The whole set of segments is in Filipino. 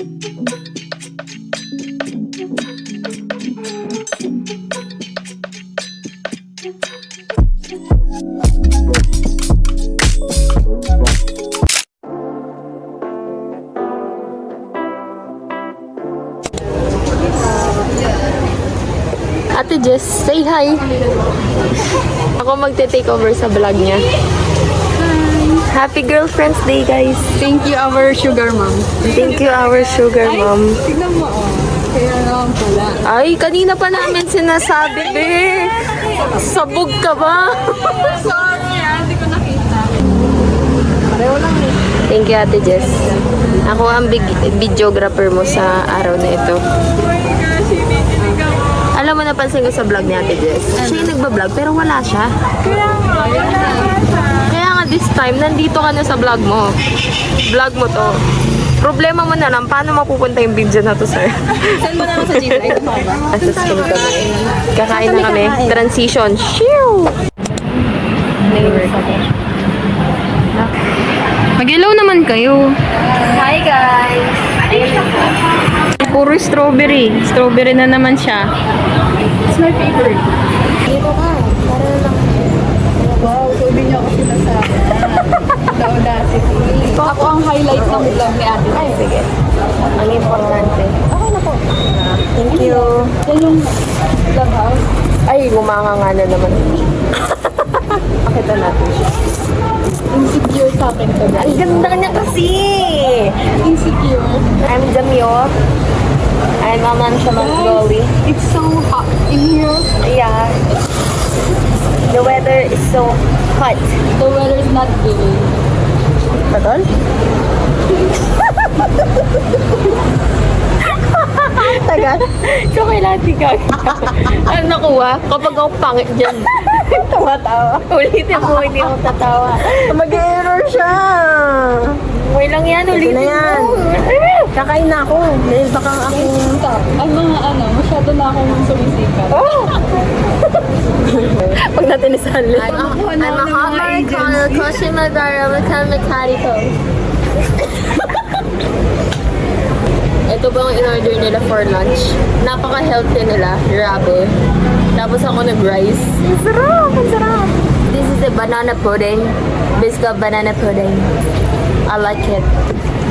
Ate Jess, say hi. Ako magte-take over sa vlog niya. Happy Girlfriend's Day, guys. Thank you, our sugar mom. Thank you, our sugar mom. Tignan mo, oh. Kaya naman pala. Ay, kanina pa namin sinasabi, be. Sabog ka ba? Sorry, hindi ko nakita. Pareho lang eh. Thank you, Ate Jess. Ako ang videographer mo sa araw na ito. Alam mo, napansin ko sa vlog ni Ate Jess. Siya yung nagbablog, pero wala siya. Kaya nga this time, nandito ka na sa vlog mo. Vlog mo to. Problema mo na lang, paano mapupunta yung video na to, sir? Saan mo naman sa Gmail? Ito pa ba? Nasa skin kami. Kakain na kami. Transition. Shoo! Mag-ilaw naman kayo. Hi, guys! Puro strawberry. Strawberry na naman siya. It's my favorite. Dito ka. Para lang. Wow, sabi niya ako sinasabi. The audacity. Ako ang highlight ng vlog ni Ate. Ay, sige. Ang importante. Okay na po. Thank you. Yan yung vlog house. Ay, gumanga nga na naman. Pakita natin siya. Insecure sa akin to. Ang ganda niya kasi! Insecure. I'm Jamio. I'm a nonchalant girly. It's so hot in here. Yeah. The weather is so hot. The weather is not good. Patol? Tagal. So, kailangan tigag. Ano nakuha? Kapag ako pangit dyan. Tawa-tawa. Ulitin mo, hindi ako tatawa. Mag-error siya. Okay lang yan, ulitin na yan. mo. Kakain na ako. Dahil baka aking... Ang mga masyado na akong sumisikat. Oh! Pag natin isali. I'm a Hallmark Connell, Koshi Madara, Makan Mechanico. Ito ba ang in-order nila for lunch? Napaka-healthy nila, grabe. Tapos ako nag-rice. Ang sarap, ang sarap. This is the banana pudding. Biscuit banana pudding. I like it.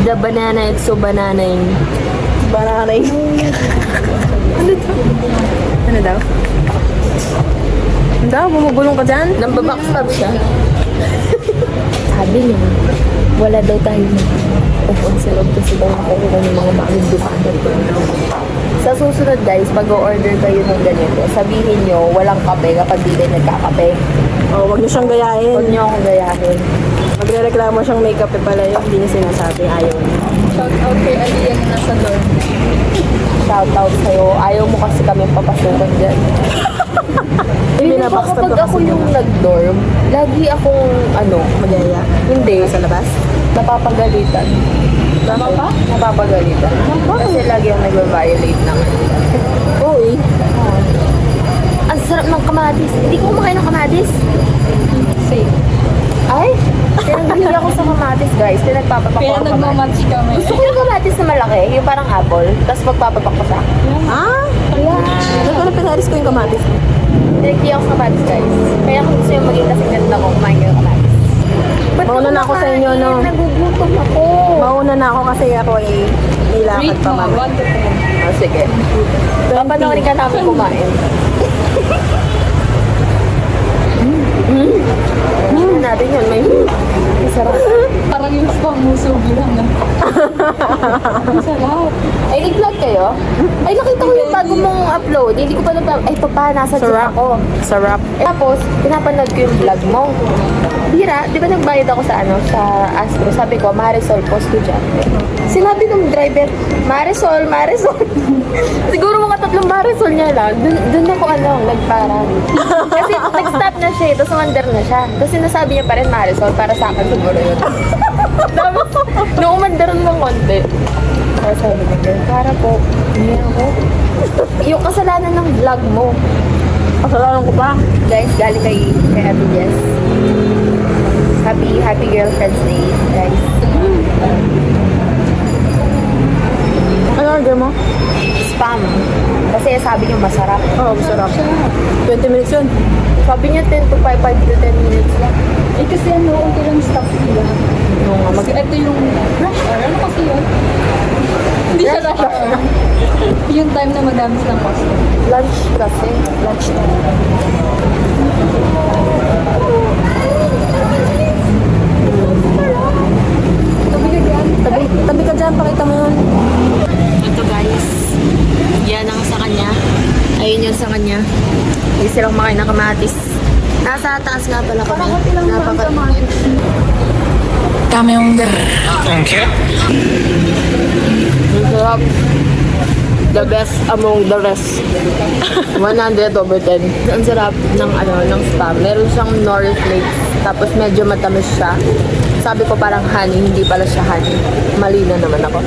The banana, it's so bananaing. Bananay. Ano daw? Ano daw? Bumubulong ka dyan? Nambabackstab siya. Sabi niya, wala daw tayo upon sa loob kasi daw nakukuha ng mga bagong dukano. Sa susunod guys, pag-order kayo ng ganito, sabihin nyo, walang kape kapag di kayo nagkakape. Oh, wag niyo siyang gayahin. Huwag nyo akong gayahin. Magre-reklamo siyang makeup pala yun. Hindi niya sinasabi. Ayaw niya. Shout out kay Aliyah na nasa dorm. Shout out sa'yo. Ayaw mo kasi kami papasukan dyan. Hindi ba Binabackstab kapag ka ako kasi yung nag-dorm, lagi akong, Magyaya. hindi, Sa labas? napapagalitan. Tama ba? Napapagalitan. Kasi lagi yung nag-violate ng Oo eh. Ang sarap ng kamatis. Hindi ko kumakain ng kamatis. Same. Ay, pinagbihi ako sa kamatis, guys. Pinagpapapak ko Kaya ang kamatis. nagmamatch kami. Gusto ko yung kamatis na malaki, yung parang apple, tapos magpapapak ko siya. Ah? Yeah. Ba't ko na pinaris ko yung kamatis? Pinagbihi ako sa kamatis, guys. Kaya kung gusto yung maging kasing ganda ko, kumain kayo ng kamatis. Ba't Mauna na ako sa inyo, no? Nagugutom ako. Mauna na ako kasi ako ay nilakad Rate pa mo, mama. 1 to 10. Oh, sige. Papanoorin ka namin kumain. Tingnan natin yun. May sarap. Parang yung spam muso bilang na. Ang sarap. Ay, nag-vlog kayo? Ay, nakita ko yung bago mong upload. Hindi ko pa nag- Ay, papa, nasa gym Sarap. ako. Sarap. Tapos, pinapanood ko yung vlog mo. Bira, di ba nagbayad ako sa sa Astro? Sabi ko, Marisol, estudyante. Sinabi ng driver, Marisol, Marisol. Siguro mga 3 Marisol niya lang. Doon ako nagparang. Kasi nag-stop na siya, tapos umandar na siya. Tapos sinasabi niya pa rin Marisol, para sa akin siguro yun. Tapos, nung umandar ng konti, kaya sabi niya, para po, hindi ako. Yung kasalanan ng vlog mo. Kasalanan ko pa. Guys, galing kay Ate Jess. Happy Girlfriend's Day, guys. order mo? Spam. Kasi sabi niyo masarap. Oo, masarap. 20 minutes yun. Sabi niya 10 to 5 to 10 minutes lang. Eh kasi ano, okay lang staff nila. Kasi ito yung rush hour. Ano kasi yun? Hindi siya rush hour. Yung time na madami silang customer. Lunch kasi. Lunch time. Tabi ka dyan. Tabi ka dyan, pakita mo yun. Ito guys. Yan ang sa kanya. Ayun yung sa kanya. Hindi silang makain ng kamatis. Nasa taas nga pala kami. Napaka- Kami yung Ang sarap. The best among the rest. 100 over 10. Ang sarap ng ng spam. Meron siyang nori flakes. Tapos medyo matamis siya. Sabi ko parang honey, hindi pala siya honey. Mali na naman ako.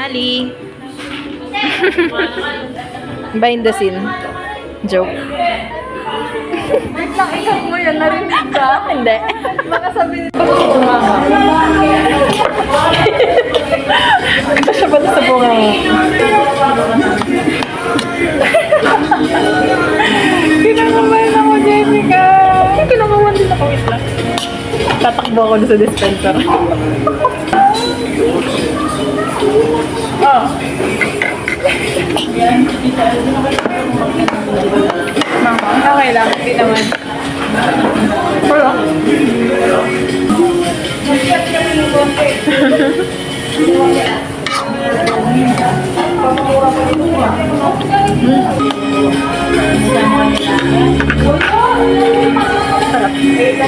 Ali. Behind the scene. Joke. Nakikap mo yan, narinig ka? Hindi. Baka sabihin Siya pala sa bunga mo. kinakabahan ako, Jessica. Kinakawan din ako isla. Tatakbo ako sa dispenser. Oh. Mama, okay lang. Hindi naman. Wala.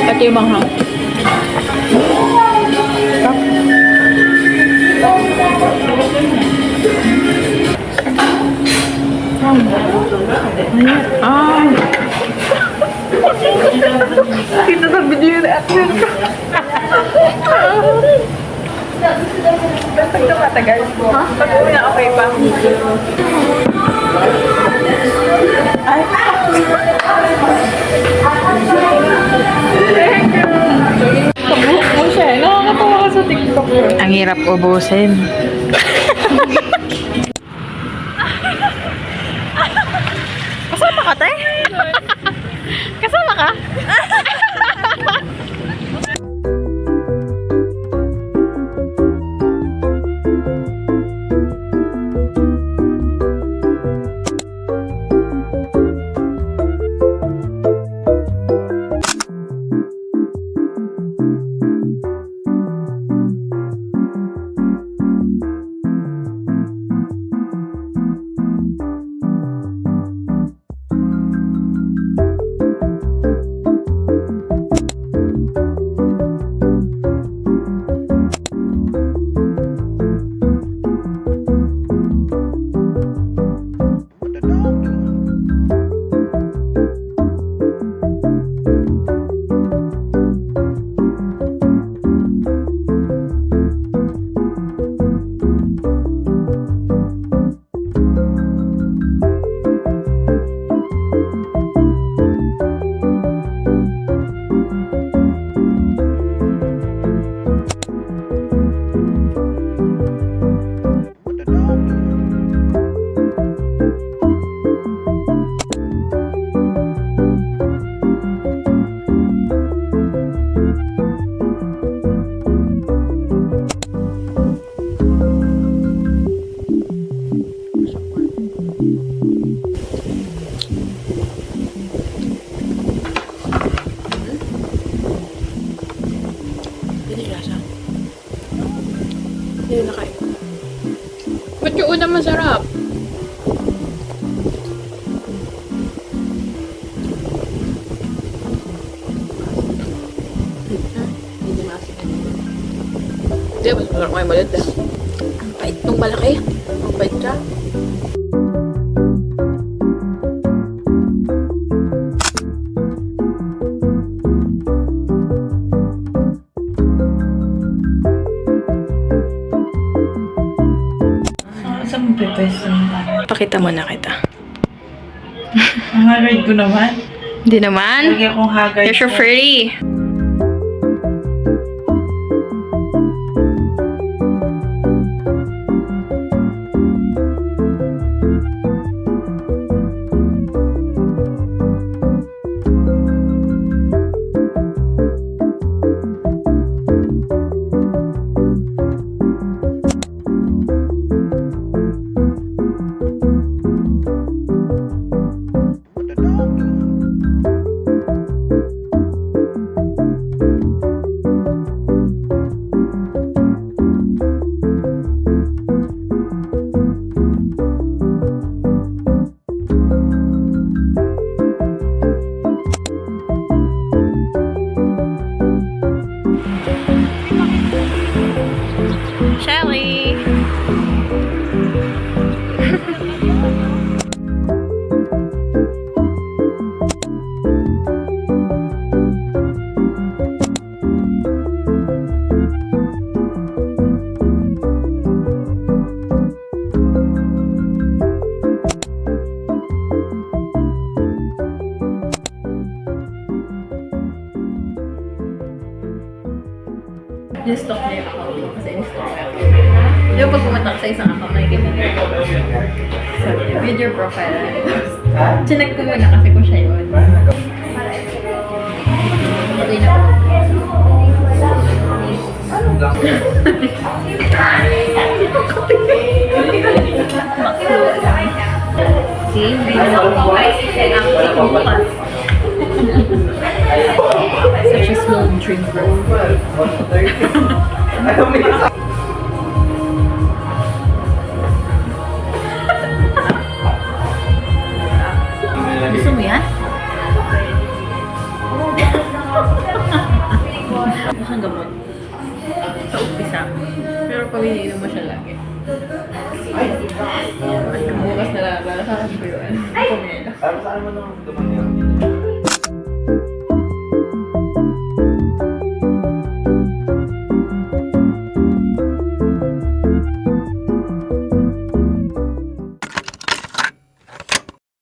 Ito yung manghang. Ah. Kita sa video yung reaction ko. Basta ito matagal. Ha? Pag uwi na okay pa. Ay. Kabuhok mo siya. Nakakatawa ka sa TikTok. Ang hirap ubusin. Kasama ka, te? Kasama ka? masarap. Hindi maasin. Hindi, mas masarap kayo malit eh. Ang pait nung malaki. Ang pait siya. Saan mo pipwesto ng parang? Pakita mo na kita. Ang haggard ko naman. Hindi naman. Lagi akong haggard You're so ko. pretty. Shelly. In-stock na yung account ko kasi in-stock na ako. Yung pag pumunta ka sa isang account, nakikita ko yung video profile. Chinek ko muna kasi kung siya yun. Ito yung See, hindi na ako bukas. Such a small drinker. Gusto mo yan? Mukhang gamot. Sa umpisa. Pero pag iniinom mo siya lagi. Bukas na lang. Para sa akin ko yun. Pumila.